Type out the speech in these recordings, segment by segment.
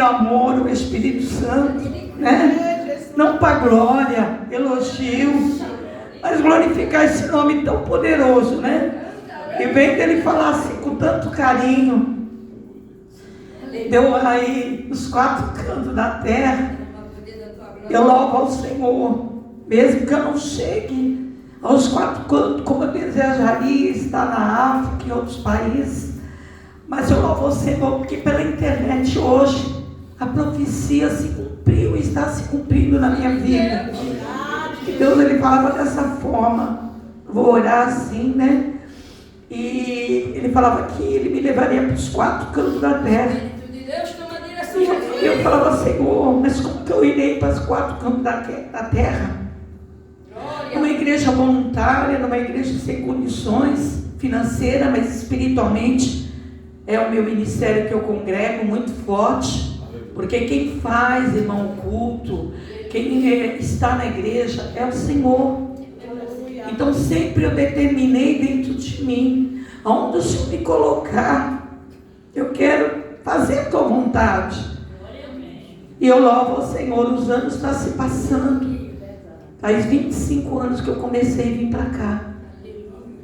o amor, o Espírito Santo, né? Não para glória, elogio, mas glorificar esse nome tão poderoso, né? E vem dele falar assim com tanto carinho. Deu aí os 4 cantos da terra. Eu louvo ao Senhor, mesmo que eu não chegue aos 4 cantos, como eu desejaria estar na África e em outros países. Mas eu louvo ao Senhor, porque pela internet hoje, a profecia se cumpriu e está se cumprindo na minha vida. E Deus, ele falava dessa forma. Vou orar assim, né? E ele falava que ele me levaria para os 4 cantos da terra. E eu falava, Senhor, mas como que eu irei para os 4 cantos da terra? Numa igreja voluntária, numa igreja sem condições financeiras, mas espiritualmente é o meu ministério que eu congrego muito forte. Porque quem faz, irmão, o culto, quem está na igreja é o Senhor. Então sempre eu determinei dentro de mim, aonde o Senhor me colocar, eu quero fazer a tua vontade. E eu louvo ao Senhor, os anos estão se passando. Faz 25 anos que eu comecei a vir para cá.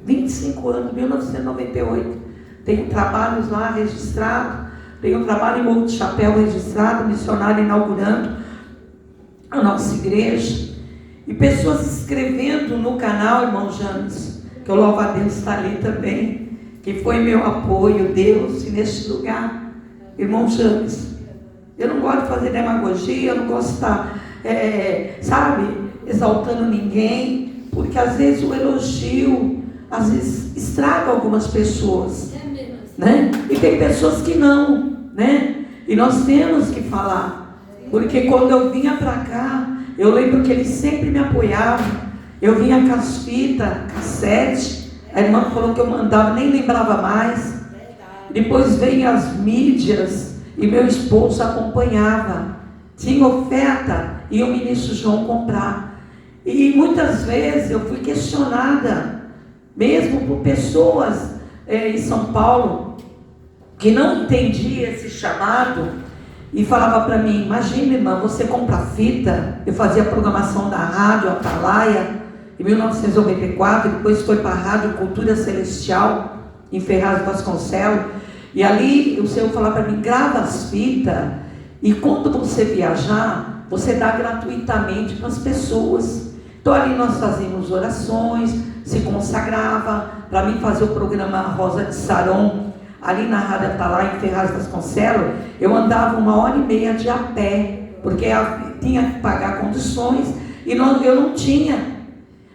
25 anos, 1998. Tenho trabalhos lá registrados. Tenho um trabalho em Morro de Chapéu registrado, missionário inaugurando a nossa igreja. E pessoas escrevendo no canal, irmão James, que eu louvo a Deus, está ali também, que foi meu apoio, Deus, e neste lugar. Irmão James, eu não gosto de fazer demagogia, eu não gosto de estar, exaltando ninguém, porque às vezes o elogio, às vezes estraga algumas pessoas, né? E tem pessoas que não, né? E nós temos que falar, porque quando eu vinha para cá, eu lembro que ele sempre me apoiava. Eu vinha com as fitas, cassete. A irmã falou que eu mandava, nem lembrava mais. Depois veio as mídias e meu esposo acompanhava. Tinha oferta e o ministro João comprar. E muitas vezes eu fui questionada, mesmo por pessoas em São Paulo, que não entendiam esse chamado. E falava para mim, imagina, irmã, você compra fita. Eu fazia a programação da Rádio Atalaia em 1994, depois foi para a Rádio Cultura Celestial em Ferraz Vasconcelos, e ali o Senhor falava para mim, grava as fitas, e quando você viajar, você dá gratuitamente para as pessoas. Então ali nós fazíamos orações, se consagrava. Para mim fazer o programa Rosa de Saron, ali na Rádio Atalaia, em Ferraz Vasconcelos, eu andava 1h30 de a pé, porque tinha que pagar condições, e eu não tinha.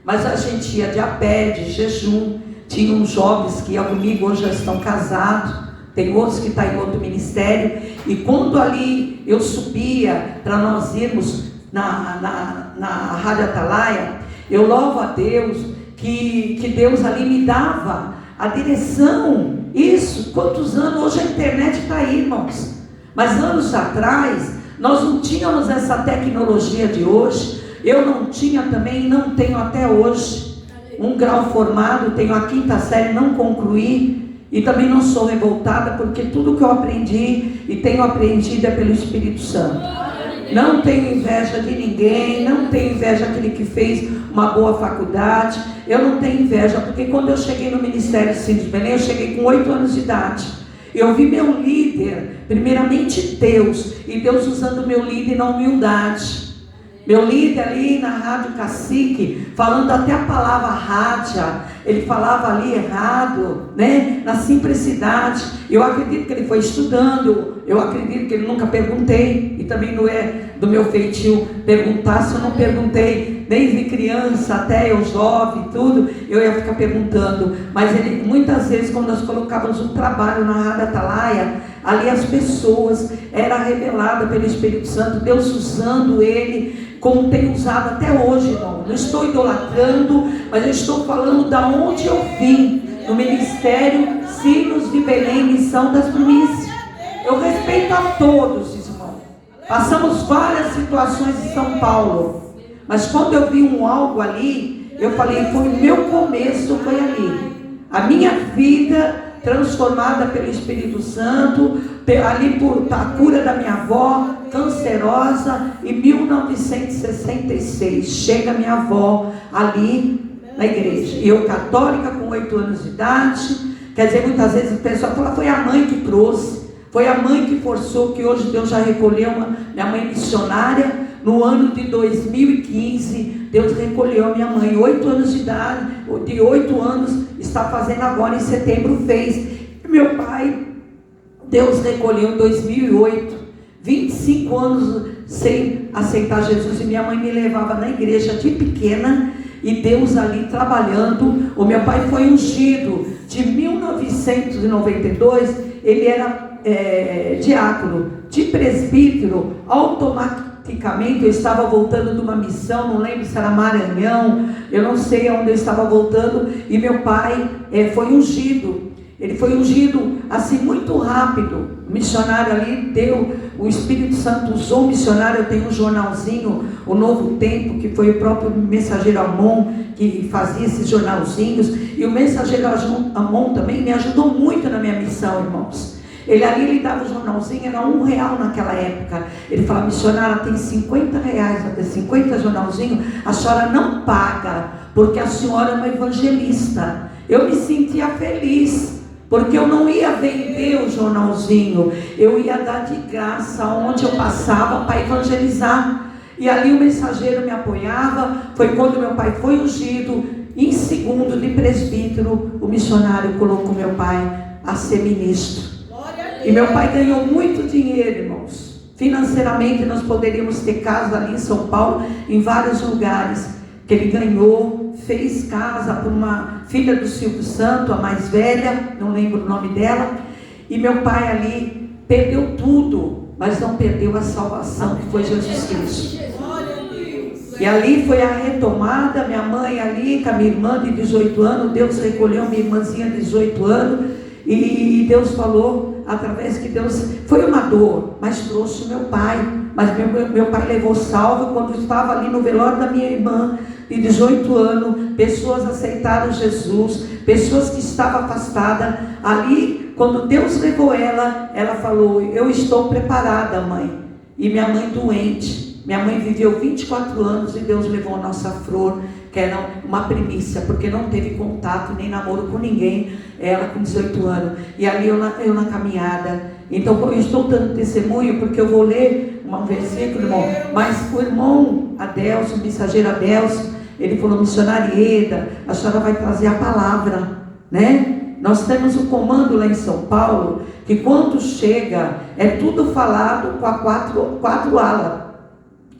Mas a gente ia de a pé, de jejum. Tinha uns jovens que iam comigo, hoje já estão casados. Tem outros que estão em outro ministério. E quando ali eu subia, para nós irmos na Rádio Atalaia, eu louvo a Deus, que Deus ali me dava a direção. Isso, quantos anos? Hoje a internet está aí, irmãos. Mas anos atrás, nós não tínhamos essa tecnologia de hoje. Eu não tinha também, e não tenho até hoje, um grau formado, tenho a 5ª série, não concluí. E também não sou revoltada, porque tudo que eu aprendi e tenho aprendido é pelo Espírito Santo. Não tenho inveja de ninguém, não tenho inveja daquele que fez uma boa faculdade. Eu não tenho inveja, porque quando eu cheguei no Ministério Sírios de Belém, eu cheguei com 8 anos de idade. Eu vi meu líder, primeiramente Deus, e Deus usando meu líder na humildade. Meu líder ali na Rádio Cacique, falando até a palavra rádia, ele falava ali errado, né? Na simplicidade. Eu acredito que ele foi estudando, eu acredito que ele nunca perguntei, e também não é do meu feitio perguntar. Se eu não perguntei, desde criança até eu jovem, tudo, eu ia ficar perguntando. Mas ele, muitas vezes, quando nós colocávamos um trabalho na Rádio Atalaia, ali as pessoas, era revelada pelo Espírito Santo, Deus usando ele, como tem usado até hoje, irmão. Não estou idolatrando, mas eu estou falando da onde eu vim, no Ministério Sírios de Belém, Missão das Primícias. Eu respeito a todos, irmão. Passamos várias situações em São Paulo, mas quando eu vi algo ali, eu falei, foi o meu começo, foi ali. A minha vida transformada pelo Espírito Santo, ali por a cura da minha avó, cancerosa, em 1966. Chega minha avó ali na igreja. E eu católica com 8 anos de idade. Quer dizer, muitas vezes o pessoal fala, foi a mãe que trouxe, foi a mãe que forçou, que hoje Deus já recolheu minha mãe missionária. No ano de 2015, Deus recolheu minha mãe, 8 anos de idade, de 8 anos, está fazendo agora em setembro, fez. Meu pai, Deus recolheu em 2008, 25 anos sem aceitar Jesus, e minha mãe me levava na igreja de pequena, e Deus ali trabalhando. O meu pai foi ungido, de 1992, ele era diácono, de presbítero, automaticamente. Eu estava voltando de uma missão, não lembro se era Maranhão, eu não sei aonde eu estava voltando, e meu pai foi ungido. Ele foi ungido assim muito rápido. O missionário ali deu, o Espírito Santo usou o missionário. Eu tenho um jornalzinho, O Novo Tempo, que foi o próprio mensageiro Amon que fazia esses jornalzinhos, e o mensageiro Amon também me ajudou muito na minha missão, irmãos. Ele dava o jornalzinho, era R$1 naquela época. Ele falava, missionária, tem R$50, 50 jornalzinho, a senhora não paga, porque a senhora é uma evangelista. Eu me sentia feliz, porque eu não ia vender o jornalzinho, eu ia dar de graça onde eu passava para evangelizar. E ali o mensageiro me apoiava. Foi quando meu pai foi ungido, em segundo de presbítero, o missionário colocou meu pai a ser ministro. E meu pai ganhou muito dinheiro, irmãos. Financeiramente nós poderíamos ter casa ali em São Paulo, em vários lugares, que ele ganhou. Fez casa para uma filha do Silvio Santo, a mais velha, não lembro o nome dela. E meu pai ali perdeu tudo, mas não perdeu a salvação, que foi Jesus Cristo. E ali foi a retomada. Minha mãe ali, com a minha irmã de 18 anos, Deus recolheu minha irmãzinha de 18 anos, e Deus falou, através que Deus, foi uma dor, mas trouxe meu pai. Mas meu pai levou salvo. Quando estava ali no velório da minha irmã de 18 anos, pessoas aceitaram Jesus, pessoas que estavam afastadas. Ali, quando Deus levou ela falou, eu estou preparada, mãe. E minha mãe doente, minha mãe viveu 24 anos e Deus levou a nossa flor, que era uma primícia, porque não teve contato nem namoro com ninguém, ela com 18 anos. E ali eu na caminhada. Então eu estou dando testemunho, porque eu vou ler um versículo, irmão. Mas o irmão Adelson, o mensageiro Adelson, ele falou, missionária Ieda, a senhora vai trazer a palavra, né? Nós temos um comando lá em São Paulo, que quando chega, é tudo falado com a quatro alas.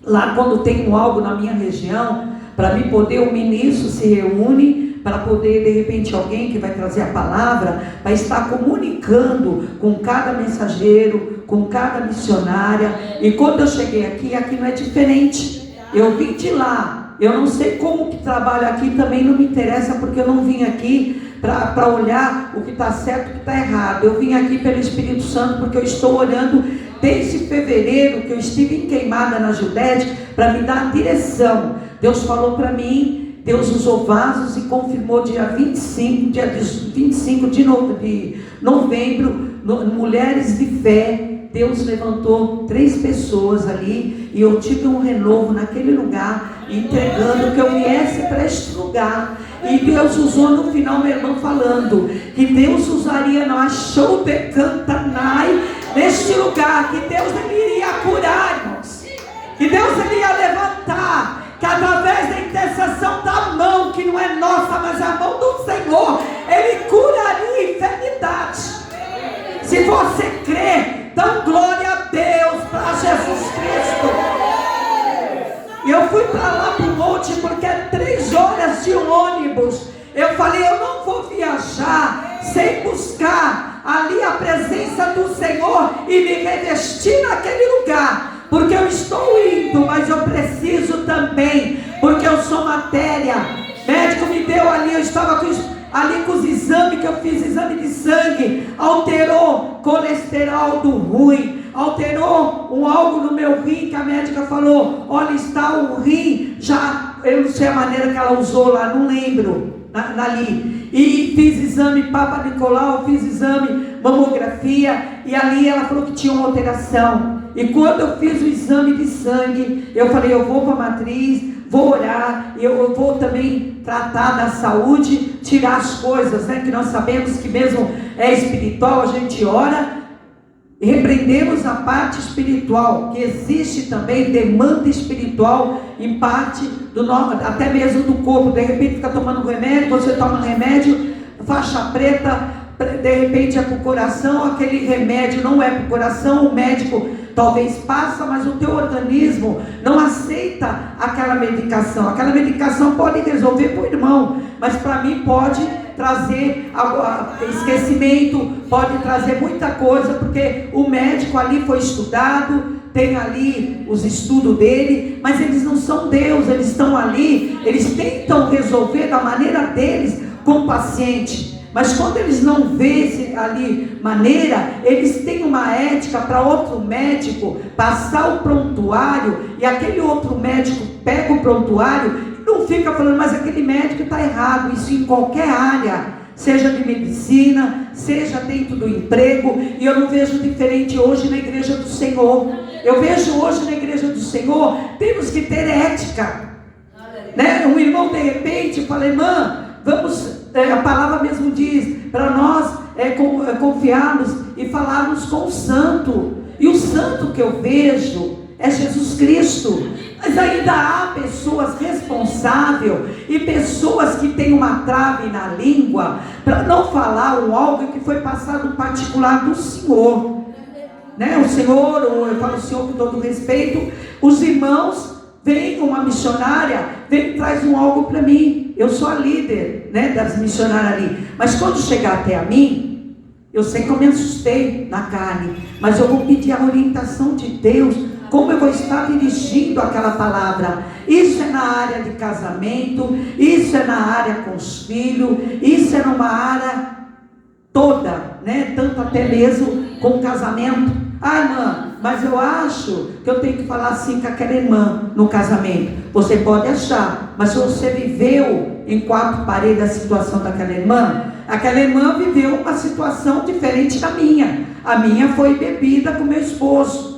Lá quando tem algo na minha região, para mim poder, o ministro se reúne, para poder, de repente, alguém que vai trazer a palavra, vai estar comunicando com cada mensageiro, com cada missionária. E quando eu cheguei aqui não é diferente. Eu vim de lá. Eu não sei como que trabalha aqui, também não me interessa, porque eu não vim aqui para olhar o que está certo e o que está errado. Eu vim aqui pelo Espírito Santo, porque eu estou olhando desde fevereiro, que eu estive em Queimada na Judéia, para me dar a direção. Deus falou para mim, Deus usou vasos e confirmou dia 25 de novembro, mulheres de fé. Deus levantou 3 pessoas ali, e eu tive um renovo naquele lugar, entregando que eu viesse para este lugar. E Deus usou no final, minha irmã falando, que Deus usaria nós, show de cantanai, neste lugar, que Deus ele iria curar, irmãos, que Deus ele ia levantar, que através da intercessão da mão, que não é nossa, mas é a mão do Senhor, ele curaria enfermidade. Se você crê, dá glória a Deus para Jesus Cristo. E eu fui para lá para o monte, porque é 3 horas de ônibus. Eu falei, eu não vou viajar sem buscar ali a presença do Senhor e me revestir naquele lugar, porque eu estou indo, mas eu preciso também, porque eu sou matéria. O médico me deu ali, eu estava ali com os exames que eu fiz, exame de sangue, alterou colesterol do ruim, alterou algo no meu rim, que a médica falou, olha, está o rim, já, eu não sei a maneira que ela usou lá, não lembro, ali, e fiz exame Papa Nicolau, fiz exame mamografia, e ali ela falou que tinha uma alteração. E quando eu fiz o exame de sangue, eu falei, eu vou para a matriz, vou orar, e eu vou também tratar da saúde, tirar as coisas, né, que nós sabemos que mesmo é espiritual, a gente ora. Repreendemos a parte espiritual, que existe também demanda espiritual em parte do nosso, até mesmo do corpo. De repente fica tomando remédio, você toma remédio, faixa preta, de repente é para o coração, aquele remédio não é para o coração, o médico talvez passa, mas o teu organismo não aceita aquela medicação pode resolver para o irmão, mas para mim pode trazer esquecimento, pode trazer muita coisa, porque o médico ali foi estudado, tem ali os estudos dele, mas eles não são Deus, eles estão ali, eles tentam resolver da maneira deles com o paciente, mas quando eles não veem ali maneira, eles têm uma ética para outro médico passar o prontuário, e aquele outro médico pega o prontuário, não fica falando, mas aquele médico está errado. Isso em qualquer área, seja de medicina, seja dentro do emprego. E eu não vejo diferente hoje na igreja do Senhor. Eu vejo hoje na igreja do Senhor, temos que ter ética, né? Um irmão de repente fala, irmã, vamos, a palavra mesmo diz, para nós confiarmos e falarmos com o santo. E o santo que eu vejo é Jesus Cristo. Mas ainda há pessoas responsáveis e pessoas que têm uma trave na língua para não falar algo que foi passado particular do Senhor, né? O Senhor, eu falo o Senhor com todo respeito, os irmãos, vem uma missionária, vem e traz algo para mim, eu sou a líder, né, das missionárias ali, mas quando chegar até a mim, eu sei que eu me assustei na carne, mas eu vou pedir a orientação de Deus, como eu vou estar dirigindo aquela palavra. Isso é na área de casamento, isso é na área com os filhos, isso é numa área toda, né? Tanto até mesmo com o casamento. Ah, irmã, mas eu acho que eu tenho que falar assim com aquela irmã no casamento. Você pode achar, mas se você viveu em quatro paredes a situação daquela irmã, aquela irmã viveu uma situação diferente da minha. A minha foi bebida com meu esposo.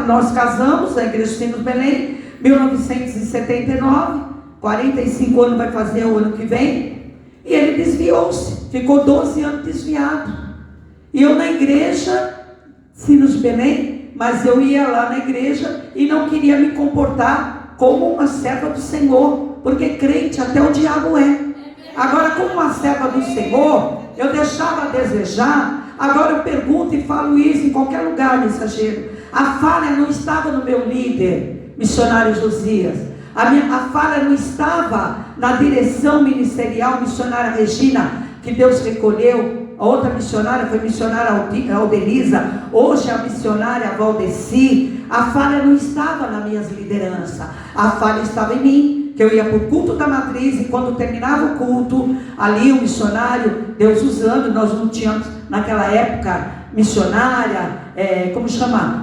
Nós casamos na Igreja dos Filhos Belém, 1979, 45 anos vai fazer o ano que vem, e ele desviou-se, ficou 12 anos desviado. E eu na igreja, Filhos Belém, mas eu ia lá na igreja e não queria me comportar como uma serva do Senhor, porque crente até o diabo é. Agora, como uma serva do Senhor, eu deixava a desejar. Agora eu pergunto e falo isso em qualquer lugar, mensageiro. A falha não estava no meu líder, missionário Josias. A falha não estava na direção ministerial, missionária Regina, que Deus recolheu. A outra missionária foi missionária Aldelisa. Hoje a missionária Valdeci. A falha não estava nas minhas lideranças. A falha estava em mim, que eu ia para o culto da matriz, e quando terminava o culto, ali o missionário, Deus usando, nós não tínhamos naquela época missionária,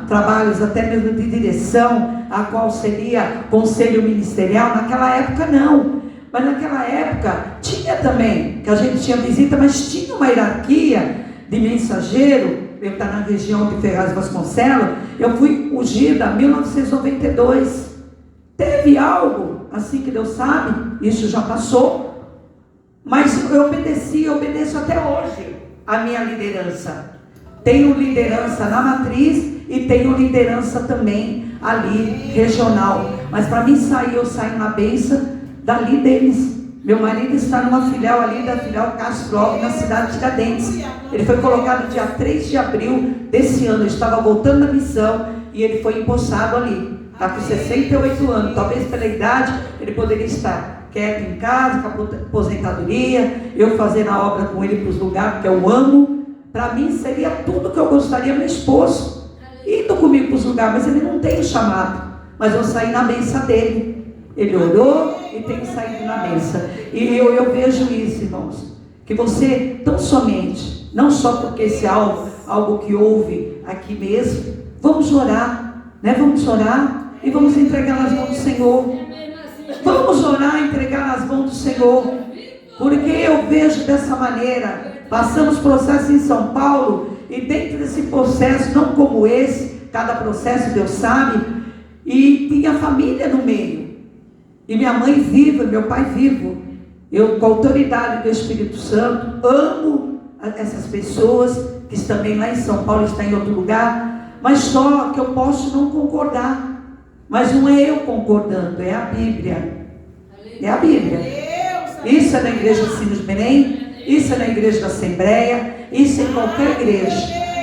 trabalhos até mesmo de direção, a qual seria conselho ministerial. Naquela época não, mas naquela época tinha também, que a gente tinha visita, mas tinha uma hierarquia de mensageiro. Eu estava na região de Ferraz de Vasconcelos, eu fui ungida em 1992, teve algo assim que Deus sabe, isso já passou, mas eu obedeço até hoje a minha liderança. Tenho liderança na matriz e tenho liderança também ali regional, mas para mim eu saio na bênção dali deles. Meu marido está numa filial ali, da filial Castro Alves, na cidade de Tiradentes. Ele foi colocado dia 3 de abril desse ano. Eu estava voltando da missão e ele foi empossado ali. Está com 68 anos. Talvez pela idade ele poderia estar quieto em casa, com a aposentadoria, eu fazendo a obra com ele para os lugares, porque eu amo. Para mim seria tudo que eu gostaria. Meu esposo indo comigo para os lugares, mas ele não tem chamado. Mas eu saí na bênção dele. Ele orou e tem saído na bênção. E eu vejo isso, irmãos, que você tão somente, não só porque esse é algo que houve aqui mesmo, vamos orar, né? Vamos orar e vamos entregar nas mãos do Senhor. Vamos orar e entregar nas mãos do Senhor. Porque eu vejo dessa maneira. Passamos processo em São Paulo, e dentro desse processo, não como esse, cada processo Deus sabe, e tinha família no meio, e minha mãe viva, meu pai vivo. Eu, com a autoridade do Espírito Santo, amo essas pessoas que estão também lá em São Paulo, está em outro lugar, mas só que eu posso não concordar. Mas não é eu concordando, é a Bíblia. É a Bíblia. Isso é na igreja de Sinos Belém, isso é na igreja da Assembleia, isso é em qualquer igreja.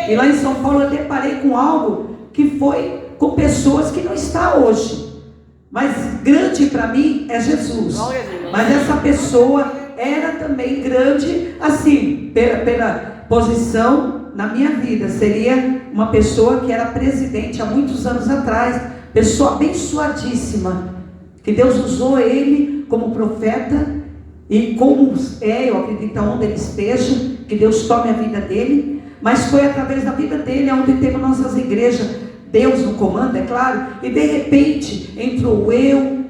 E lá em São Paulo eu deparei com algo que foi com pessoas que não está hoje. Mas grande para mim é Jesus. Mas essa pessoa era também grande, assim, pela posição na minha vida. Seria uma pessoa que era presidente há muitos anos atrás, pessoa abençoadíssima, que Deus usou ele como profeta. E como eu acredito onde ele esteja, que Deus tome a vida dele. Mas foi através da vida dele onde temos nossas igrejas, Deus no comando, é claro. E de repente entrou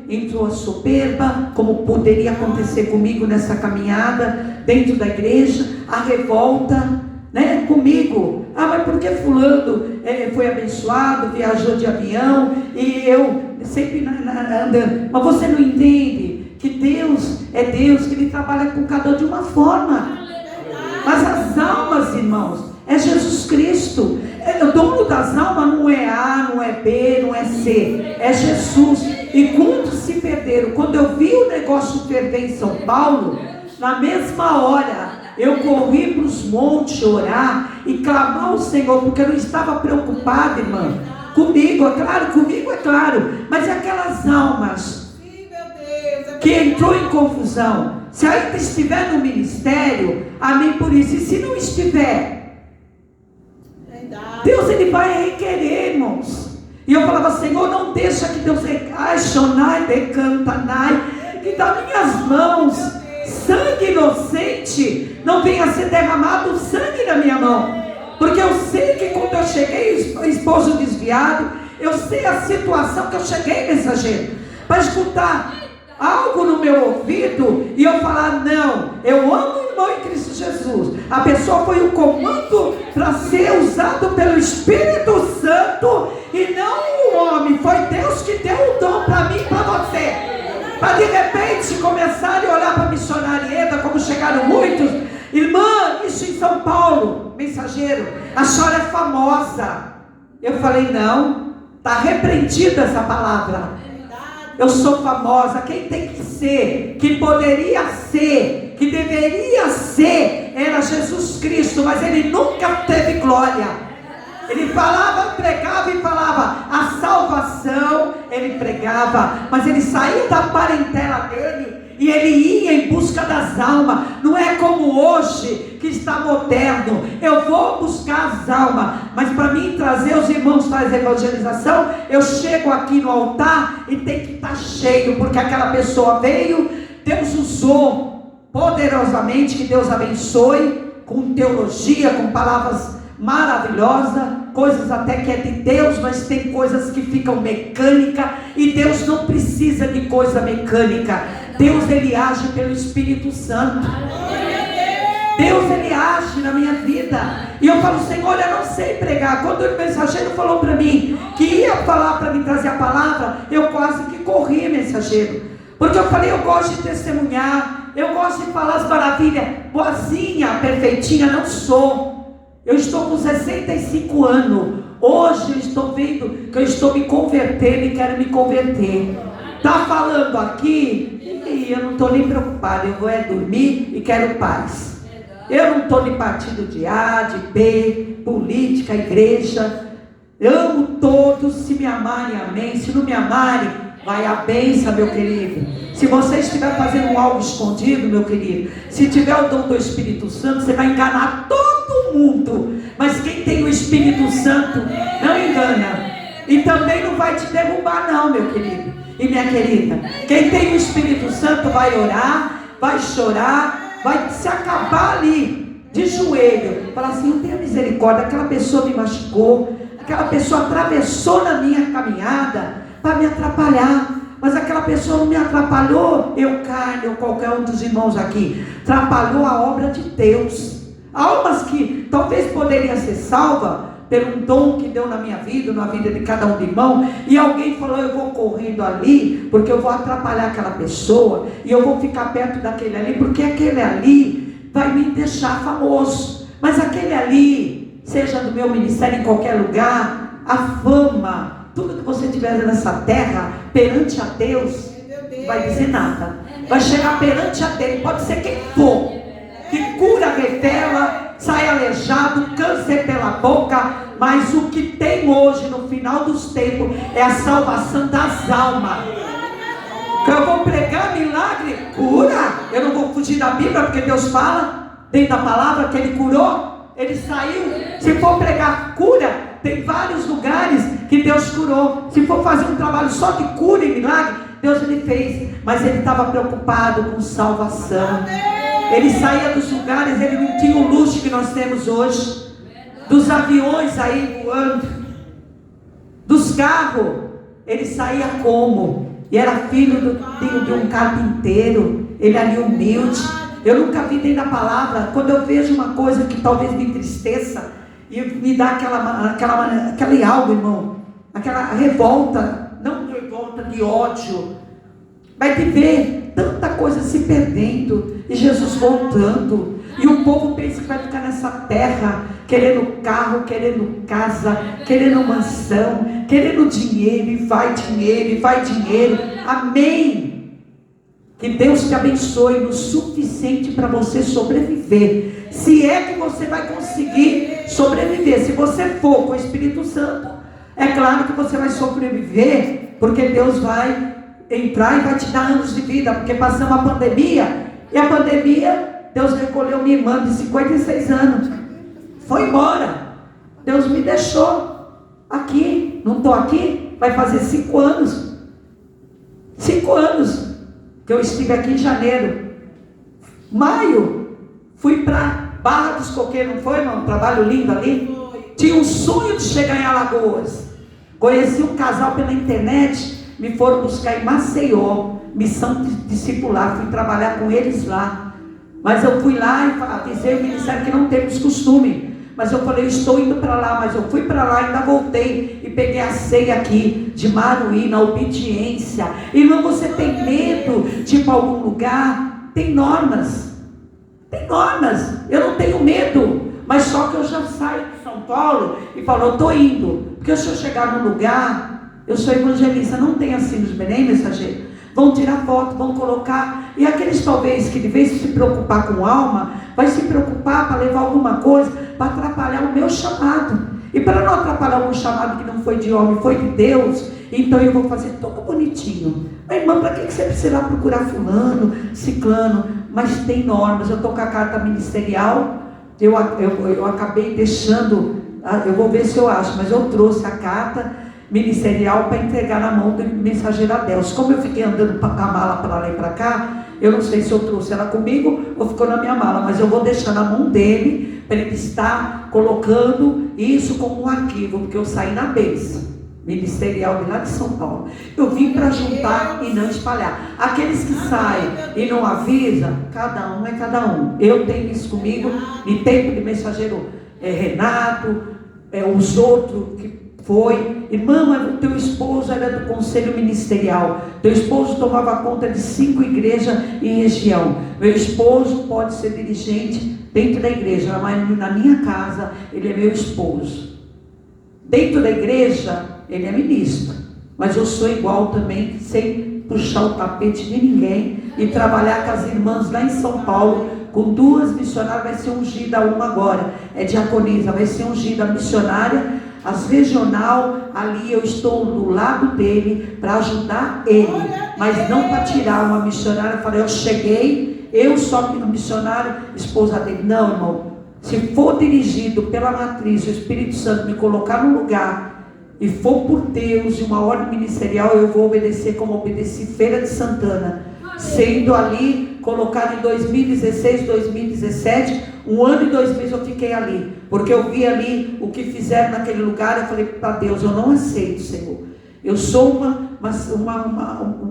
entrou a soberba, como poderia acontecer comigo nessa caminhada dentro da igreja, a revolta, né, comigo. Mas por que fulano foi abençoado, viajou de avião, e eu sempre andando? Mas você não entende que Deus é Deus, que Ele trabalha com cada um de uma forma. Mas as almas, irmãos, é Jesus Cristo. O dono das almas não é A, não é B, não é C, é Jesus. E quantos se perderam? Quando eu vi o negócio ferver em São Paulo, na mesma hora eu corri para os montes orar e clamar ao Senhor, porque eu não estava preocupado, irmã, comigo é claro, mas é aquelas almas que entrou em confusão. Se ainda estiver no ministério, amém por isso. E se não estiver, Deus ele vai requerer, irmãos. E eu falava, Senhor, não deixa que Deus recaixonai, decantanai, que das minhas mãos sangue inocente não venha a ser derramado sangue na minha mão. Porque eu sei que quando eu cheguei, esposo desviado, eu sei a situação que eu cheguei, mensageiro, para escutar algo no meu ouvido e eu falar, não, eu amo o irmão em Cristo Jesus. A pessoa foi o comando para ser usado pelo Espírito Santo e não o homem. Foi Deus que deu o dom para mim e para você. Para de repente começarem a olhar para a missionarieta, como chegaram muitos. Irmã, isso em São Paulo, mensageiro, a senhora é famosa. Eu falei, não, está repreendida essa palavra. Eu sou famosa. Quem tem que ser, que poderia ser, que deveria ser, era Jesus Cristo, mas ele nunca teve glória. Ele falava, pregava e falava a salvação, ele pregava, mas ele saiu da parentela dele e ele ia em busca das almas. Não é como hoje que está moderno, eu vou buscar as almas, mas para mim trazer os irmãos para a evangelização, eu chego aqui no altar e tem que estar cheio, porque aquela pessoa veio, Deus usou poderosamente, que Deus abençoe, com teologia, com palavras maravilhosas, coisas até que é de Deus, mas tem coisas que ficam mecânicas, e Deus não precisa de coisa mecânica. Deus ele age pelo Espírito Santo. Deus ele age na minha vida. E eu falo, Senhor, eu não sei pregar. Quando o mensageiro falou para mim que ia falar para me trazer a palavra, eu quase que corri, mensageiro, porque eu falei, eu gosto de testemunhar, eu gosto de falar as maravilhas. Boazinha, perfeitinha, não sou. Eu estou com 65 anos. Hoje eu estou vendo que eu estou me convertendo e quero me converter. Está falando aqui, e eu não estou nem preocupado. Eu vou dormir e quero paz. Eu não estou de partido de A, de B, política, igreja. Eu amo todos. Se me amarem, amém. Se não me amarem, vai a bênção, meu querido. Se você estiver fazendo algo escondido, meu querido, se tiver o dom do Espírito Santo, você vai enganar todo mundo. Mas quem tem o Espírito Santo não engana. E também não vai te derrubar não, meu querido e minha querida. Quem tem o Espírito Santo vai orar, vai chorar, vai se acabar ali de joelho, falar assim, eu tenho misericórdia, aquela pessoa me machucou, aquela pessoa atravessou na minha caminhada para me atrapalhar. mas aquela pessoa não me atrapalhou, carne ou qualquer um dos irmãos aqui, atrapalhou a obra de Deus. Almas que talvez poderiam ser salvas pelo dom que deu na minha vida, na vida de cada um de irmão, e alguém falou, eu vou correndo ali, porque eu vou atrapalhar aquela pessoa, e eu vou ficar perto daquele ali, porque aquele ali vai me deixar famoso. Mas aquele ali, seja do meu ministério em qualquer lugar, a fama, tudo que você tiver nessa terra, perante a Deus, não vai dizer nada. Vai chegar perante a Deus, pode ser quem for, que cura, revela, sai aleijado, câncer pela boca, mas o que tem hoje, no final dos tempos, é a salvação das almas. Que eu vou pregar milagre, cura. Eu não vou fugir da Bíblia, porque Deus fala, dentro da palavra, que Ele curou, Ele saiu. Se for pregar cura, tem vários lugares que Deus curou. Se for fazer um trabalho só de cura e milagre, Deus Ele fez, mas Ele estava preocupado com salvação. Ele saía dos lugares, ele não tinha o luxo que nós temos hoje, dos aviões aí voando, dos carros. Ele saía como? E era filho de um carpinteiro. Ele ali humilde. Eu nunca vi dentro da palavra. Quando eu vejo uma coisa que talvez me entristeça e me dá aquele algo, irmão, aquela revolta, não revolta de ódio, vai te ver tanta coisa se perdendo e Jesus voltando, e o povo pensa que vai ficar nessa terra querendo carro, querendo casa, querendo mansão, querendo dinheiro, e vai dinheiro, e vai dinheiro. Amém. Que Deus te abençoe no suficiente para você sobreviver, se é que você vai conseguir sobreviver. Se você for com o Espírito Santo, é claro que você vai sobreviver, porque Deus vai entrar e vai te dar anos de vida, porque passamos a pandemia, e a pandemia, Deus recolheu minha irmã de 56 anos, foi embora, Deus me deixou aqui, não estou aqui, vai fazer 5 anos, 5 anos, que eu estive aqui em janeiro, maio, fui para Barra dos Coqueiros, não foi, irmão? Um trabalho lindo ali, tinha um sonho de chegar em Alagoas, conheci um casal pela internet, me foram buscar em Maceió, missão discipular, fui trabalhar com eles lá, mas eu fui lá e avisei o ministério que não temos costume, mas eu falei, eu estou indo para lá, mas eu fui para lá e ainda voltei, e peguei a ceia aqui, de Maruí, na obediência. Irmão, você tem medo de ir para algum lugar? Tem normas, eu não tenho medo, mas só que eu já saio de São Paulo, e falo, eu estou indo, porque se eu chegar num lugar, eu sou evangelista, não tem assim nos Belém, mensageiro, vão tirar foto, vão colocar, e aqueles talvez que de vez de se preocupar com alma, vai se preocupar para levar alguma coisa, para atrapalhar o meu chamado, e para não atrapalhar o meu chamado que não foi de homem, foi de Deus, então eu vou fazer tudo bonitinho. Mas irmã, para que você precisa procurar fulano, ciclano? Mas tem normas. Eu estou com a carta ministerial, eu acabei deixando, eu vou ver se eu acho, mas eu trouxe a carta ministerial para entregar na mão do mensageiro Adeus. Como eu fiquei andando com a mala para lá e para cá, eu não sei se eu trouxe ela comigo ou ficou na minha mala, mas eu vou deixar na mão dele, para ele estar colocando isso como um arquivo, porque eu saí na bênção ministerial de lá de São Paulo. Eu vim para juntar e não espalhar. Aqueles que saem e não avisam, cada um é cada um. Eu tenho isso comigo, em tempo de mensageiro Renato, os outros que foi, irmã, o teu esposo era do conselho ministerial, teu esposo tomava conta de 5 igrejas em região, meu esposo pode ser dirigente dentro da igreja, mas na minha casa ele é meu esposo, dentro da igreja ele é ministro, mas eu sou igual também, sem puxar o tapete de ninguém, e trabalhar com as irmãs lá em São Paulo, com 2 missionárias, vai ser ungida uma agora, é diaconisa, vai ser ungida a missionária, as regional, ali eu estou do lado dele para ajudar ele, mas não para tirar uma missionária. Eu falei, eu cheguei, eu só missionário, esposa dele. Não, irmão, se for dirigido pela matriz, o Espírito Santo me colocar no lugar e for por Deus e uma ordem ministerial, eu vou obedecer como obedeci Feira de Santana, sendo ali colocado em 2016, 2017, 1 ano e 2 meses eu fiquei ali, porque eu vi ali o que fizeram naquele lugar. Eu falei para Deus, eu não aceito, Senhor, Eu sou uma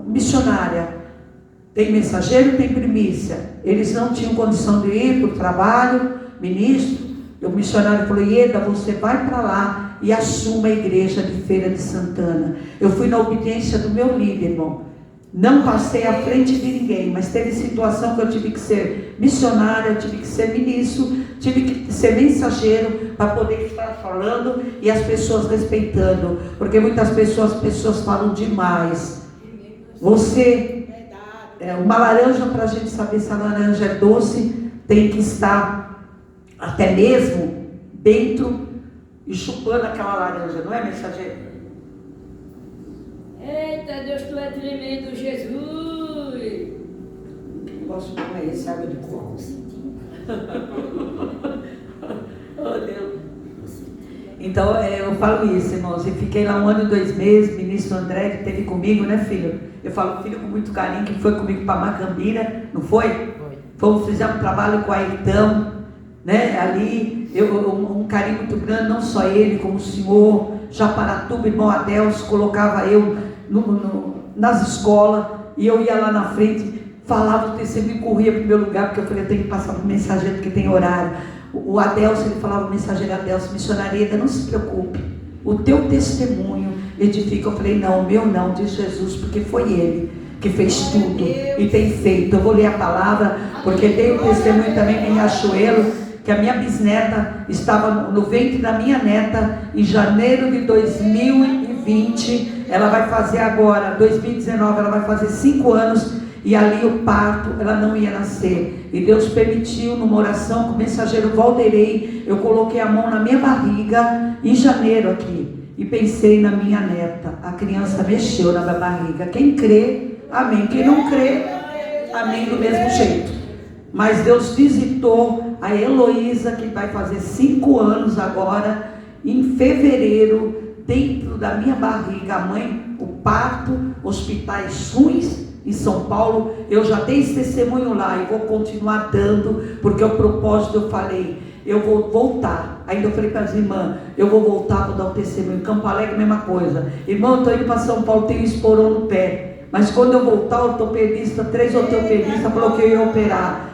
missionária. Tem mensageiro, tem primícia. Eles não tinham condição de ir para o trabalho, ministro. O missionário falou: Ieda, você vai para lá e assuma a igreja de Feira de Santana. Eu fui na obediência do meu líder, irmão. Não passei à frente de ninguém, mas teve situação que eu tive que ser missionária, eu tive que ser ministro, tive que ser mensageiro para poder estar falando e as pessoas respeitando, porque muitas pessoas falam demais. Você, uma laranja, para a gente saber se a laranja é doce, tem que estar até mesmo dentro e chupando aquela laranja, não é, mensageiro? Eita, Deus, tu é tremendo, Jesus. O negócio não é esse, água de coco. Oh, Deus. Então, eu falo isso, irmãos. Eu fiquei lá 1 ano e 2 meses. Ministro André, que esteve comigo, né, filho? Eu falo filho com muito carinho, que foi comigo para Macambira, não foi? Fomos, fizemos um trabalho com a Aitão, né? Ali, um carinho muito grande, não só ele, como o senhor. Japaratuba, irmão Adelso, colocava eu nas escolas, e eu ia lá na frente, falava o testemunho, corria para o meu lugar, porque eu falei: eu tenho que passar para o mensageiro, porque tem horário. O Adelso, ele falava: o mensageiro Adelso, missionaria, não se preocupe, o teu testemunho edifica. Eu falei: não, o meu não, diz Jesus, porque foi ele que fez tudo e tem feito. Eu vou ler a palavra, porque tem o testemunho também em Riachuelo, que a minha bisneta estava no ventre da minha neta em janeiro de 2020, ela vai fazer agora, 2019, ela vai fazer 5 anos, e ali o parto, ela não ia nascer, e Deus permitiu, numa oração com o mensageiro Valderei, eu coloquei a mão na minha barriga, em janeiro aqui, e pensei na minha neta. A criança mexeu na minha barriga. Quem crê, amém. Quem não crê, amém do mesmo jeito. Mas Deus visitou a Heloísa, que vai fazer 5 anos agora, em fevereiro, dentro da minha barriga. A mãe, o parto, hospitais ruins em São Paulo. Eu já dei esse testemunho lá e vou continuar dando, porque o propósito, eu falei, eu vou voltar. Ainda eu falei para as irmãs, eu vou voltar, vou dar o testemunho. Campo Alegre, mesma coisa. Irmão, eu estou indo para São Paulo, tenho um esporão no pé. Mas quando eu voltar, o ortopedista, 3 ortopedistas, falou que eu ia operar.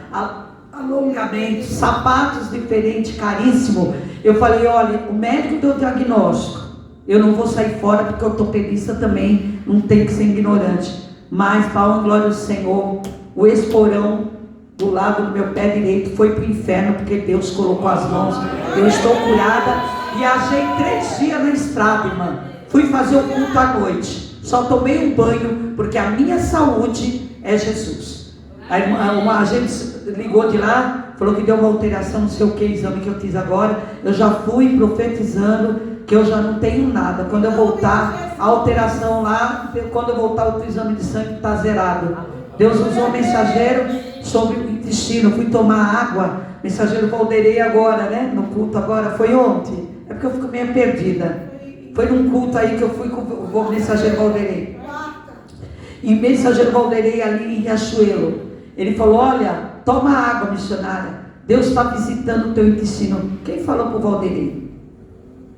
Alongamento, sapatos diferentes, caríssimo. Eu falei: olha, o médico deu o diagnóstico, eu não vou sair fora, porque o ortopedista também não tem que ser ignorante. Mas, para a glória do Senhor, o esporão do lado do meu pé direito foi para o inferno, porque Deus colocou as mãos. Eu estou curada. Viajei 3 dias na estrada, irmã. Fui fazer o culto à noite. Só tomei um banho, porque a minha saúde é Jesus. A gente ligou de lá, falou que deu uma alteração, não sei o que, exame que eu fiz agora. Eu já fui profetizando que eu já não tenho nada. Quando eu voltar, a alteração lá, quando eu voltar, o exame de sangue está zerado. Deus usou o mensageiro sobre o intestino. Eu fui tomar água, mensageiro Valderei agora, né? No culto agora, foi ontem. É porque eu fico meio perdida. Foi num culto aí que eu fui com o mensageiro Valderei. E o mensageiro Valderei ali em Riachuelo, ele falou: olha, toma água, missionária, Deus está visitando o teu intestino. Quem falou para o Valderei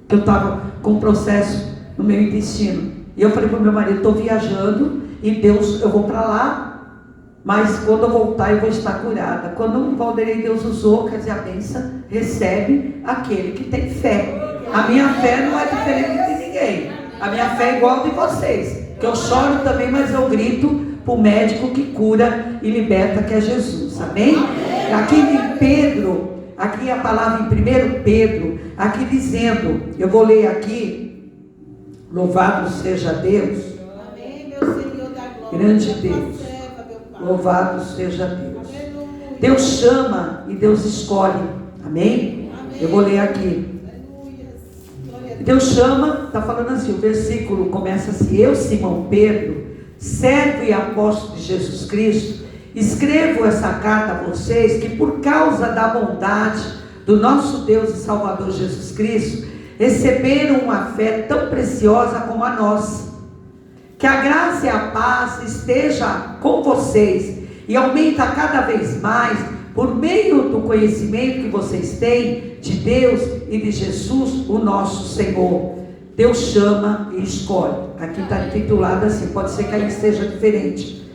que eu estava com um processo no meu intestino? E eu falei para o meu marido: estou viajando e Deus, eu vou para lá, mas quando eu voltar eu vou estar curada. Quando o Valderei Deus usou, quer dizer, a bênção recebe aquele que tem fé. A minha fé não é diferente de ninguém. A minha fé é igual a de vocês, que eu choro também, mas eu grito para o médico que cura e liberta, que é Jesus. Amém? Aqui em Pedro, aqui a palavra em 1 Pedro, aqui dizendo, eu vou ler aqui: louvado seja Deus. Amém, meu Senhor da glória. Grande Deus, louvado seja Deus. Deus chama e Deus escolhe. Amém? Eu vou ler aqui. Deus chama, está falando assim, o versículo começa assim: eu, Simão Pedro, servo e apóstolo de Jesus Cristo, escrevo essa carta a vocês que, por causa da bondade do nosso Deus e Salvador Jesus Cristo, receberam uma fé tão preciosa como a nossa. Que a graça e a paz esteja com vocês e aumenta cada vez mais por meio do conhecimento que vocês têm de Deus e de Jesus, o nosso Senhor. Deus chama e escolhe. Aqui está titulado assim, pode ser que aí esteja diferente.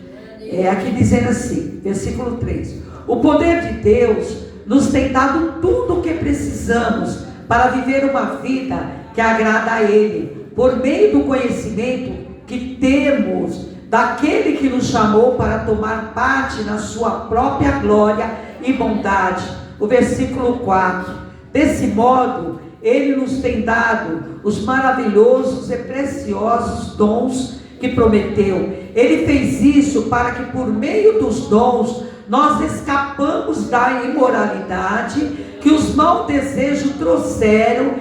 Aqui dizendo assim, versículo 3: o poder de Deus nos tem dado tudo o que precisamos para viver uma vida que agrada a Ele, por meio do conhecimento que temos daquele que nos chamou para tomar parte na sua própria glória e bondade. O versículo 4: desse modo, Ele nos tem dado os maravilhosos e preciosos dons que prometeu. Ele fez isso para que por meio dos dons nós escapamos da imoralidade que os maus desejos trouxeram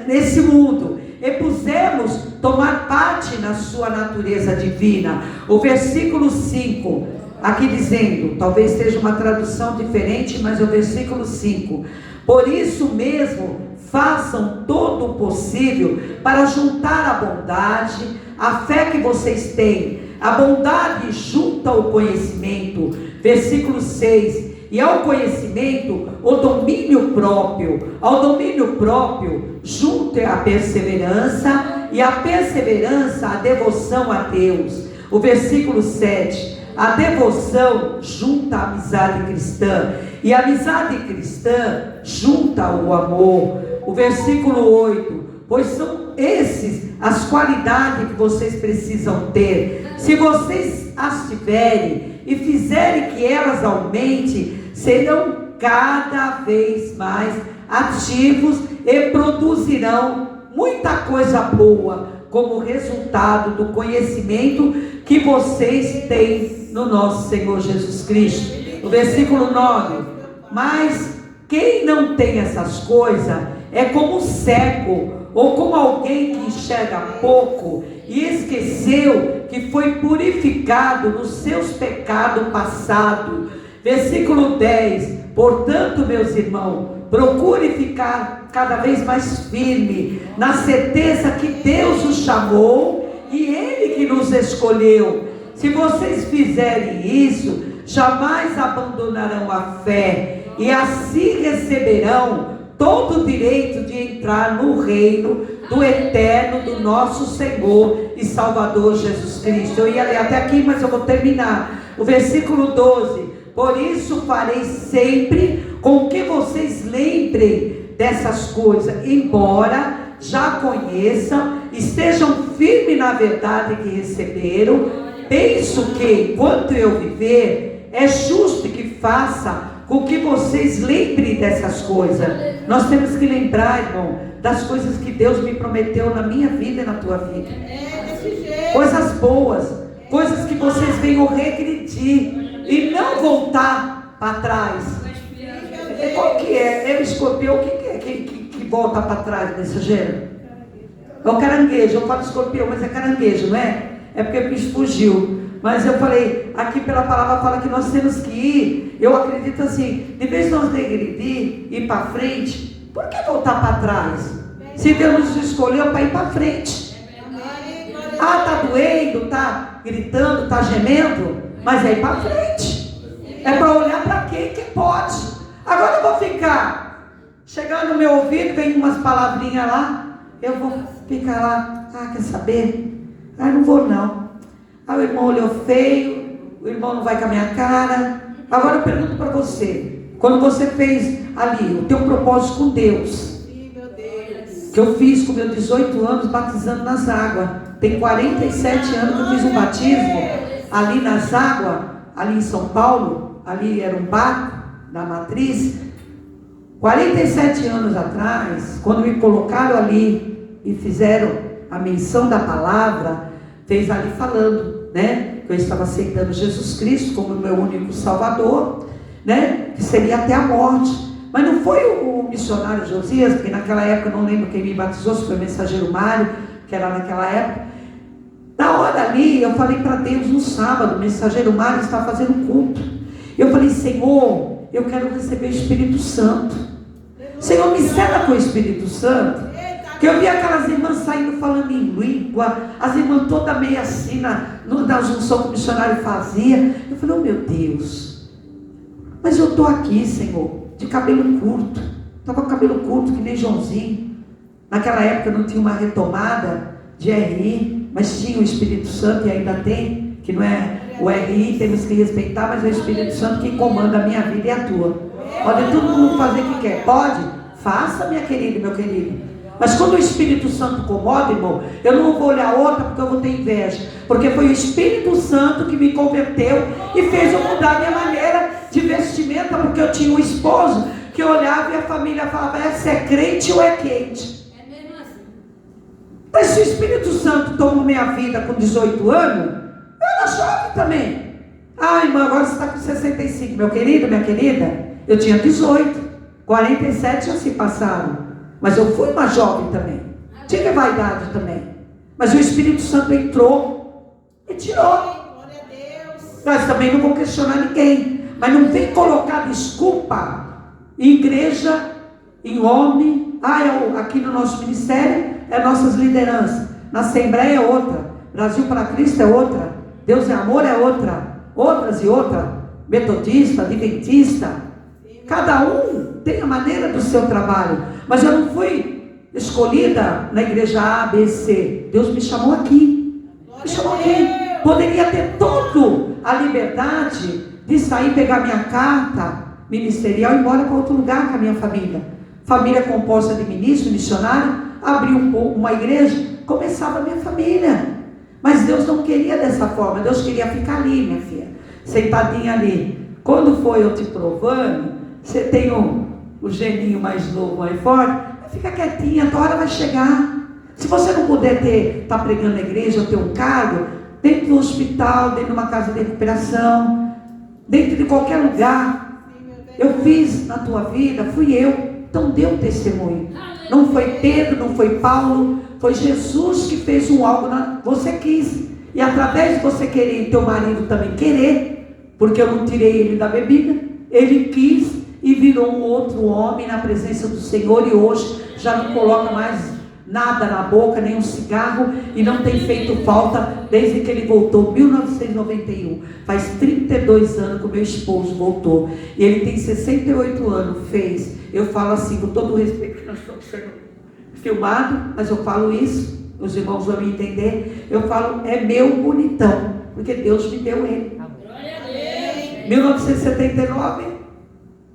nesse mundo, e pusemos tomar parte na sua natureza divina. O versículo 5, aqui dizendo, talvez seja uma tradução diferente, mas o versículo 5: por isso mesmo, façam todo o possível para juntar a bondade, a fé que vocês têm. A bondade junta o conhecimento. Versículo 6: e ao conhecimento, o domínio próprio. Ao domínio próprio, junte a perseverança, e a perseverança, a devoção a Deus. O versículo 7: a devoção junta a amizade cristã, e a amizade cristã junta o amor. O versículo 8: pois são esses as qualidades que vocês precisam ter. Se vocês as tiverem e fizerem que elas aumentem, serão cada vez mais ativos e produzirão muita coisa boa, como resultado do conhecimento que vocês têm no nosso Senhor Jesus Cristo. O versículo 9: mas quem não tem essas coisas é como um cego, ou como alguém que enxerga pouco e esqueceu que foi purificado nos seus pecados passados. Versículo 10: portanto, meus irmãos, procure ficar cada vez mais firme, na certeza que Deus os chamou e Ele que nos escolheu. Se vocês fizerem isso, jamais abandonarão a fé, e assim receberão todo o direito de entrar no reino do eterno do nosso Senhor e Salvador Jesus Cristo. Eu ia ler até aqui, mas eu vou terminar. O versículo 12: por isso farei sempre com que vocês lembrem dessas coisas, embora já conheçam, estejam firmes na verdade que receberam. Penso que, enquanto eu viver, é justo que faça com que vocês lembrem dessas coisas. Nós temos que lembrar, irmão, das coisas que Deus me prometeu na minha vida e na tua vida. Coisas boas, coisas que vocês venham regredir e não voltar para trás. Qual que é? É o escorpião, o que é que volta para trás, mensageiro? É o caranguejo. Eu falo escorpião, mas é caranguejo, não é? É porque o bicho fugiu. Mas eu falei, aqui pela palavra fala que nós temos que ir. Eu acredito assim, de vez de nós regredir, ir para frente, por que voltar para trás? Se Deus nos escolheu para ir para frente. Ah, está doendo, está gritando, está gemendo, mas é ir para frente. É para olhar para quem que pode. Agora eu vou ficar chegando no meu ouvido, vem umas palavrinhas lá, eu vou ficar lá, quer saber? Não vou não. O irmão olhou feio, o irmão não vai com a minha cara. Agora eu pergunto para você, quando você fez ali o teu propósito com Deus, que eu fiz com meus 18 anos batizando nas águas, tem 47 anos que eu fiz um batismo ali nas águas, ali em São Paulo, ali era um barco da matriz. 47 anos atrás, quando me colocaram ali e fizeram a menção da palavra, fez ali falando, né, que eu estava aceitando Jesus Cristo como meu único Salvador, né, que seria até a morte. Mas não foi o missionário Josias, porque naquela época eu não lembro quem me batizou, se foi o mensageiro Mário, que era naquela época. Na hora ali, eu falei para Deus no sábado, o mensageiro Mário estava fazendo um culto. Eu falei, Senhor, eu quero receber o Espírito Santo. Senhor, me ceda com o Espírito Santo. Que eu vi aquelas irmãs saindo falando em língua, as irmãs todas meio assim, na junção que o missionário fazia. Eu falei, oh meu Deus, mas eu estou aqui, Senhor, de cabelo curto. Estava com cabelo curto, que nem Joãozinho. Naquela época não tinha uma retomada de RI, mas tinha o Espírito Santo e ainda tem, que não é o RI, temos que respeitar, mas é o Espírito Santo que comanda a minha vida e a tua. Pode todo mundo fazer o que quer, pode? Faça, minha querida e meu querido. Mas quando o Espírito Santo comanda, irmão, eu não vou olhar outra porque eu vou ter inveja. Porque foi o Espírito Santo que me converteu e fez eu mudar a minha maneira de vestimenta, porque eu tinha um esposo que eu olhava e a família falava, se é crente ou é quente. É mesmo assim. Mas se o Espírito Santo tomou minha vida com 18 anos, eu era jovem também. Ah, irmã, agora você está com 65. Meu querido, minha querida, eu tinha 18. 47 já se passaram. Mas eu fui uma jovem também. Tinha vaidade também. Mas o Espírito Santo entrou e tirou. Glória a Deus. Mas também não vou questionar ninguém. Mas não vem colocar desculpa em igreja, em homem. Aqui no nosso ministério é nossas lideranças. Na Assembleia é outra. Brasil para Cristo é outra. Deus é amor é outra. Outras e outra. Metodista, adventista. Cada um tem a maneira do seu trabalho. Mas eu não fui escolhida na igreja A, B, C. Deus me chamou aqui. Me chamou aqui. Poderia ter toda a liberdade de sair, pegar minha carta ministerial e ir embora para outro lugar com a minha família. Família composta de ministro, missionário. Abri uma igreja, começava a minha família. Mas Deus não queria dessa forma. Deus queria ficar ali, minha filha, sentadinha ali. Quando foi eu te provando, você tem o geninho mais novo aí fora, fica quietinha, a tua hora vai chegar. Se você não puder estar pregando na igreja ou ter um cargo, dentro do hospital, dentro de uma casa de recuperação, dentro de qualquer lugar, eu fiz na tua vida, fui eu. Então dê um testemunho. Não foi Pedro, não foi Paulo, foi Jesus que fez algo, você quis. E através de você querer e teu marido também querer, porque eu não tirei ele da bebida, ele quis e virou um outro homem na presença do Senhor. E hoje já não coloca mais nada na boca, nem um cigarro, e não tem feito falta desde que ele voltou, 1991. Faz 32 anos que o meu esposo voltou. E ele tem 68 anos, fez. Eu falo assim, com todo o respeito, que nós estamos sendo filmados, mas eu falo isso, os irmãos vão me entender. Eu falo, é meu bonitão, porque Deus me deu ele. Glória a Deus. 1979,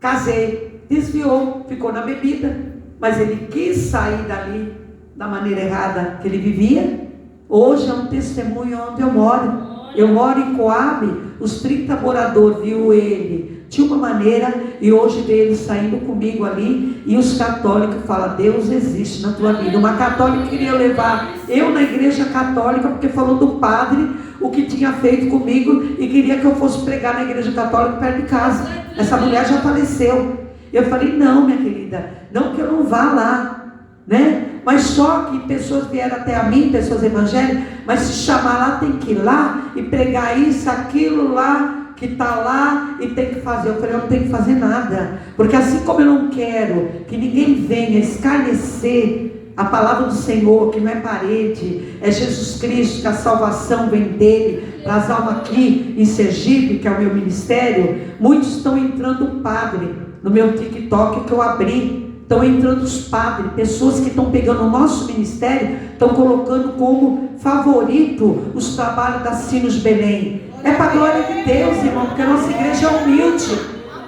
casei, desviou, ficou na bebida, mas ele quis sair dali da maneira errada que ele vivia. Hoje é um testemunho onde eu moro. Eu moro em Coab, os 30 moradores viu ele de uma maneira, e hoje vê ele saindo comigo ali, e os católicos falam, Deus existe na tua vida. Uma católica queria levar eu na igreja católica, porque falou do padre, o que tinha feito comigo, e queria que eu fosse pregar na igreja católica perto de casa. Essa mulher já faleceu. Eu falei, não, minha querida, não que eu não vá lá, né? Mas só que pessoas vieram até a mim, pessoas evangélicas, mas se chamar lá, tem que ir lá e pregar isso, aquilo lá, que está lá e tem que fazer. Eu falei, eu não tenho que fazer nada, porque assim como eu não quero que ninguém venha escarnecer a palavra do Senhor, que não é parede, é Jesus Cristo, que a salvação vem dele, para as almas aqui em Sergipe, que é o meu ministério. Muitos estão entrando padre no meu TikTok que eu abri. Estão entrando os padres, pessoas que estão pegando o nosso ministério, estão colocando como favorito os trabalhos da Sinos Belém. É para a glória de Deus, irmão, porque a nossa igreja é humilde.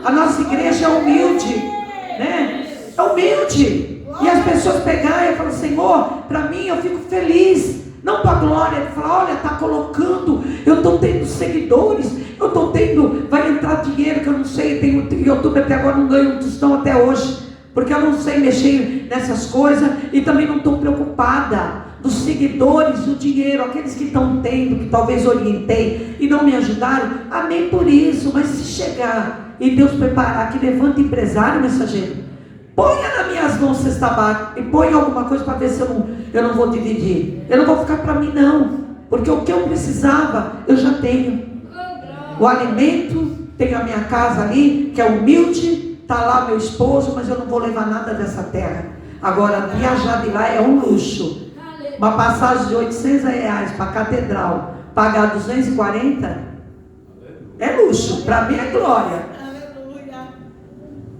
A nossa igreja é humilde, né? É humilde. E as pessoas pegarem e falam, Senhor, para mim eu fico feliz. Não para a glória, ele fala, olha, está colocando, eu estou tendo seguidores, eu estou tendo, vai entrar dinheiro que eu não sei, tenho YouTube até agora, não ganho um tostão até hoje. Porque eu não sei mexer nessas coisas e também não estou preocupada dos seguidores, do dinheiro, aqueles que estão tendo, que talvez orientei e não me ajudaram. Amém por isso, mas se chegar e Deus preparar que levanta empresário, mensageiro, ponha nas minhas mãos cesta básica e ponha alguma coisa para ver se eu não vou dividir. Eu não vou ficar para mim não, porque o que eu precisava eu já tenho. O alimento, tenho a minha casa ali, que é humilde. Está lá meu esposo, mas eu não vou levar nada dessa terra. Agora, viajar de lá é um luxo. Uma passagem de R$800 para a catedral, pagar 240, é luxo. Para mim é glória.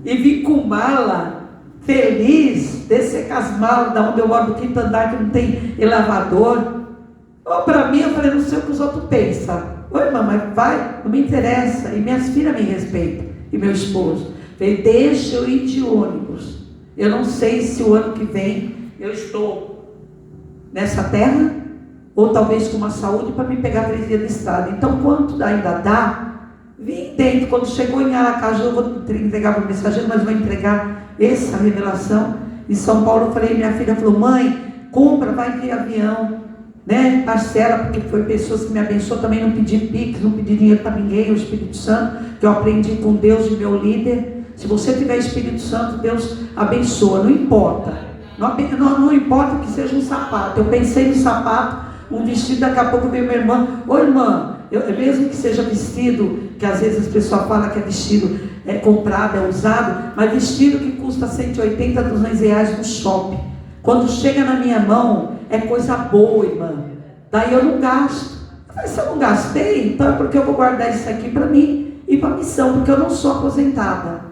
E vir com mala, feliz, descer com as malas da onde eu moro, do quinto andar, que não tem elevador. Ou para mim, eu falei, não sei o que os outros pensam. Oi, mamãe, vai, não me interessa. E minhas filhas me respeitam, e meu esposo. Falei, deixa eu ir de ônibus. Eu não sei se o ano que vem eu estou nessa terra, ou talvez com uma saúde para me pegar 3 dias de estrada. Então, quanto ainda dá, vim dentro. Quando chegou em Aracaju, eu vou entregar para o mensageiro, mas vou entregar essa revelação. Em São Paulo, eu falei, minha filha falou, mãe, compra, vai ter avião, né? Parcela, porque foi pessoas que me abençoou, também não pedi pix, não pedi dinheiro para ninguém, o Espírito Santo, que eu aprendi com Deus e meu líder. Se você tiver Espírito Santo, Deus abençoa, não importa. Não importa que seja um sapato. Eu pensei no sapato, um vestido, daqui a pouco veio minha irmã. Ô irmã, mesmo que seja vestido, que às vezes as pessoas falam que é vestido comprado, é usado, mas vestido que custa 180, 200 reais no shopping. Quando chega na minha mão, é coisa boa, irmã. Daí eu não gasto. Mas se eu não gastei, então é porque eu vou guardar isso aqui para mim e para a missão, porque eu não sou aposentada.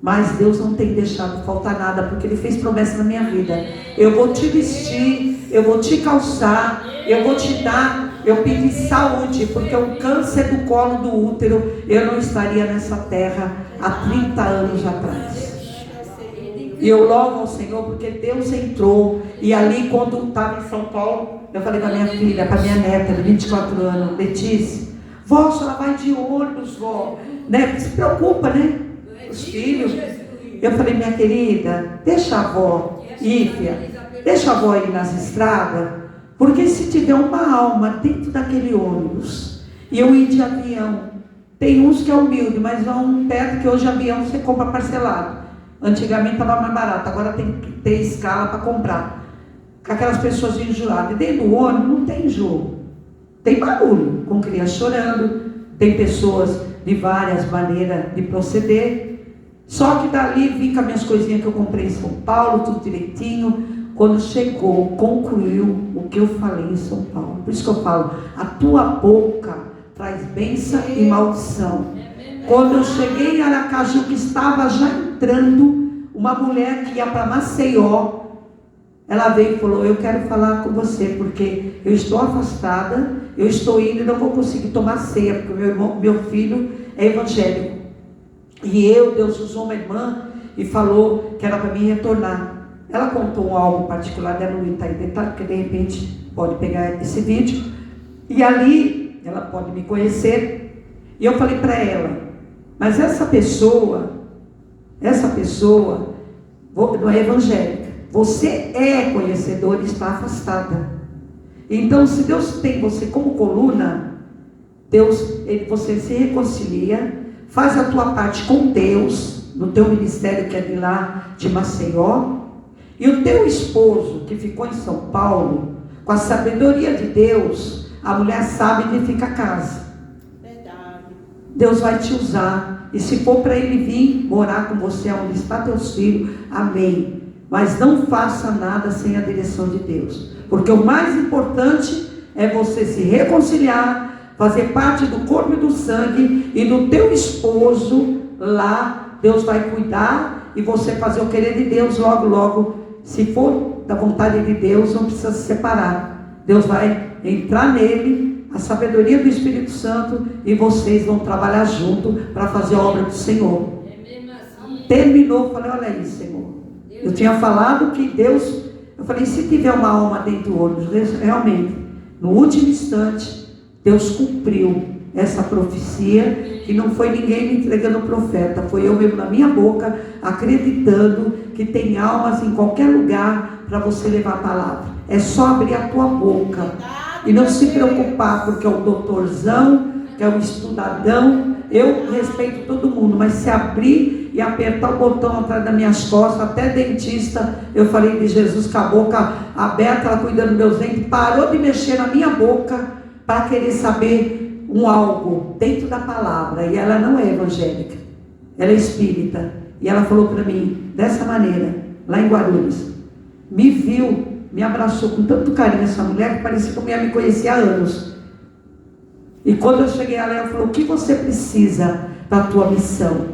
Mas Deus não tem deixado faltar nada, porque Ele fez promessa na minha vida. Eu vou te vestir, eu vou te calçar, eu vou te dar. Eu pedi saúde, porque o câncer do colo do útero, eu não estaria nessa terra há 30 anos atrás. E eu louvo ao Senhor, porque Deus entrou. E ali, quando estava em São Paulo, eu falei para minha filha, para minha neta de 24 anos, Letícia, vó, a senhora vai de ônibus, vó, né? Se preocupa, né? Os filhos. Eu falei, minha querida, deixa a avó ir, filha, deixa a avó ir nas estradas, porque se tiver uma alma dentro daquele ônibus, e eu ir de avião, tem uns que é humilde, mas vão perto, que hoje avião você compra parcelado. Antigamente estava mais barato, agora tem que ter escala para comprar. Com aquelas pessoas enjoadas. E dentro do ônibus não tem enjoo. Tem barulho, com crianças chorando, tem pessoas de várias maneiras de proceder. Só que dali vim com as minhas coisinhas que eu comprei em São Paulo, tudo direitinho. Quando chegou, concluiu o que eu falei em São Paulo. Por isso que eu falo, a tua boca traz bênção e maldição. Quando eu cheguei em Aracaju, que estava já entrando, uma mulher que ia para Maceió, ela veio e falou, eu quero falar com você, porque eu estou afastada, eu estou indo e não vou conseguir tomar ceia, porque meu filho é evangélico. E Deus usou uma irmã e falou que era para mim retornar. Ela contou algo particular dela, não está em detalhe, porque de repente pode pegar esse vídeo. E ali, ela pode me conhecer. E eu falei para ela, mas essa pessoa não é evangélica. Você é conhecedor e está afastada. Então, se Deus tem você como coluna, você se reconcilia, faz a tua parte com Deus, no teu ministério que é de lá, de Maceió, e o teu esposo, que ficou em São Paulo, com a sabedoria de Deus, a mulher sabe onde fica a casa. Verdade. Deus vai te usar, e se for para ele vir morar com você onde está teus filhos, amém. Mas não faça nada sem a direção de Deus, porque o mais importante é você se reconciliar, fazer parte do corpo e do sangue, e do teu esposo lá, Deus vai cuidar, e você fazer o querer de Deus. Logo, logo, se for da vontade de Deus, não precisa se separar. Deus vai entrar nele, a sabedoria do Espírito Santo, e vocês vão trabalhar junto para fazer a obra do Senhor. Terminou, falei, olha aí, Senhor, eu tinha falado que Deus, eu falei, se tiver uma alma dentro do ônibus, realmente, no último instante, Deus cumpriu essa profecia, que não foi ninguém me entregando o profeta, foi eu mesmo na minha boca, acreditando que tem almas em qualquer lugar para você levar a palavra. É só abrir a tua boca e não se preocupar, porque é o doutorzão, que é o estudadão. Eu respeito todo mundo, mas se abrir e apertar o botão atrás das minhas costas, até dentista, eu falei de Jesus com a boca aberta, ela cuidando dos meus dentes, parou de mexer na minha boca para querer saber algo dentro da palavra. E ela não é evangélica, ela é espírita. E ela falou para mim dessa maneira, lá em Guarulhos, me viu, me abraçou com tanto carinho, essa mulher, que parecia que eu ia me conhecer há anos. E quando eu cheguei a ela falou, o que você precisa para a tua missão?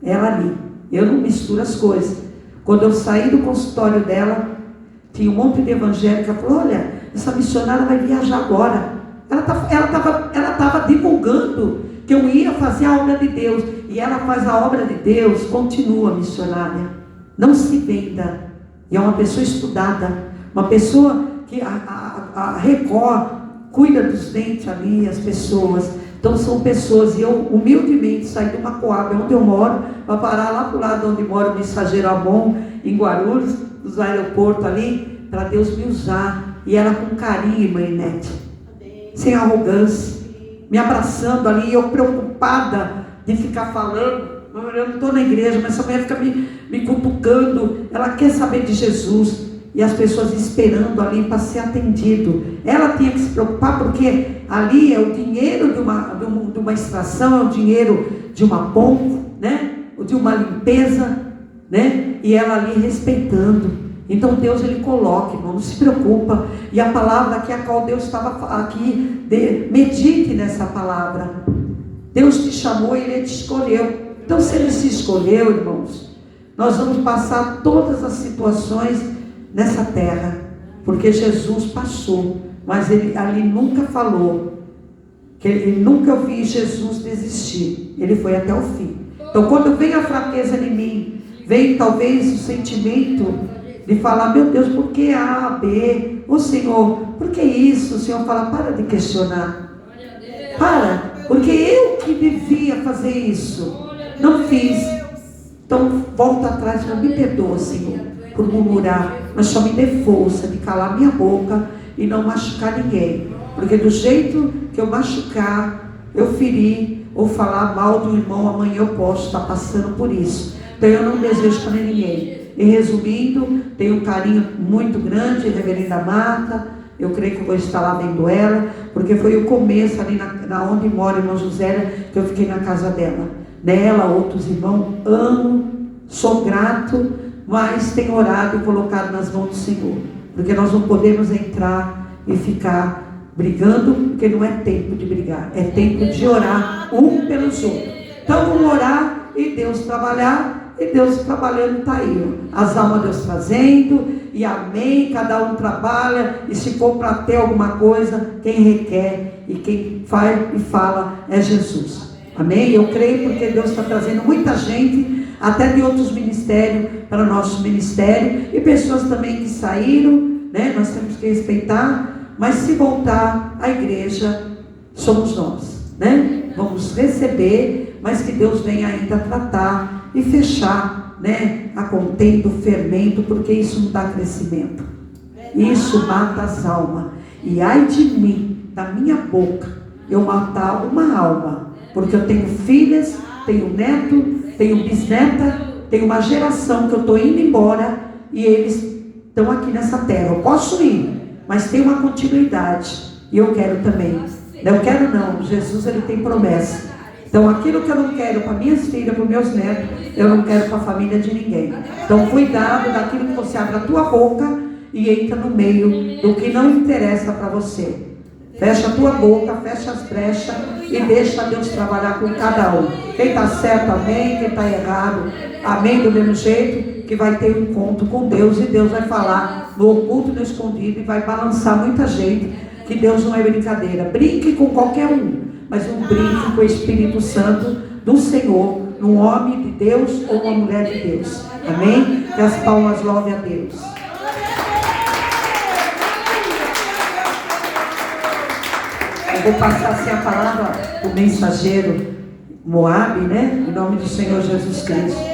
Ela ali, eu não misturo as coisas. Quando eu saí do consultório dela, tinha um monte de evangélica, falou, olha, essa missionária vai viajar agora. Ela estava divulgando que eu ia fazer a obra de Deus. E ela faz a obra de Deus, continua missionária. Não se venda. E é uma pessoa estudada, uma pessoa que a Record cuida dos dentes ali, as pessoas. Então são pessoas, e eu humildemente saí de uma Coab, onde eu moro, para parar lá para o lado onde mora o mensageiro Amon, em Guarulhos, dos aeroportos ali, para Deus me usar. E ela com carinho, irmã Inete, sem arrogância, me abraçando ali, eu preocupada de ficar falando. Eu não estou na igreja, mas essa mulher fica me cutucando. Ela quer saber de Jesus. E as pessoas esperando ali para ser atendido. Ela tinha que se preocupar, porque ali é o dinheiro de uma extração, é o dinheiro de uma ponta, né? De uma limpeza, né? E ela ali respeitando. Então Deus, Ele coloca, irmão, não se preocupa. E a palavra que a qual Deus estava aqui, medite nessa palavra. Deus te chamou e Ele te escolheu. Então se Ele se escolheu, irmãos, nós vamos passar todas as situações nessa terra, porque Jesus passou, mas Ele ali nunca falou, que ele nunca ouvi Jesus desistir, Ele foi até o fim. Então quando vem a fraqueza em mim, vem talvez o sentimento de falar, meu Deus, por que A, B? Ô Senhor, por que isso? O Senhor fala, para de questionar, porque eu que devia fazer isso, não fiz. Então volta atrás e fala, me perdoa, Senhor, por murmurar, mas só me dê força de calar minha boca e não machucar ninguém, porque do jeito que eu machucar, eu ferir ou falar mal do irmão, amanhã eu posso estar passando por isso. Então eu não desejo para ninguém. E resumindo, tenho um carinho muito grande, reverenda Marta, eu creio que eu vou estar lá vendo ela, porque foi o começo ali na onde mora a irmã Josélia, que eu fiquei na casa dela. Nela, outros irmãos, amo, sou grato, mas tenho orado e colocado nas mãos do Senhor, porque nós não podemos entrar e ficar brigando, porque não é tempo de brigar, é tempo de orar um pelos outros. Então vamos orar e Deus trabalhar, e Deus trabalhando está aí, as almas Deus trazendo, e amém, cada um trabalha, e se for para ter alguma coisa, quem requer e quem faz e fala é Jesus, amém? Eu creio, porque Deus está trazendo muita gente, até de outros ministérios, para o nosso ministério, e pessoas também que saíram, né? Nós temos que respeitar, mas se voltar, a igreja somos nós, né? Vamos receber, mas que Deus venha ainda tratar e fechar, né? A contenda, o fermento, porque isso não dá crescimento, isso mata as almas, e ai de mim, da minha boca, eu matar uma alma, porque eu tenho filhas, tenho neto, tenho bisneta, tenho uma geração que eu estou indo embora e eles estão aqui nessa terra. Eu posso ir, mas tem uma continuidade e eu quero também. Eu quero não, Jesus, Ele tem promessa. Então aquilo que eu não quero para minhas filhas, para meus netos, eu não quero para a família de ninguém. Então cuidado daquilo que você abre a tua boca e entra no meio do que não interessa para você. Fecha a tua boca, fecha as brechas e deixa Deus trabalhar com cada um. Quem está certo, amém. Quem está errado, amém. Do mesmo jeito que vai ter um encontro com Deus, e Deus vai falar no oculto, no escondido, e vai balançar muita gente, que Deus não é brincadeira. Brinque com qualquer um, mas não brinque com o Espírito Santo do Senhor, num homem de Deus ou uma mulher de Deus, amém. Que as palmas louvem a Deus. Eu vou passar assim a palavra do mensageiro Moabe, né? Em nome do Senhor Jesus Cristo.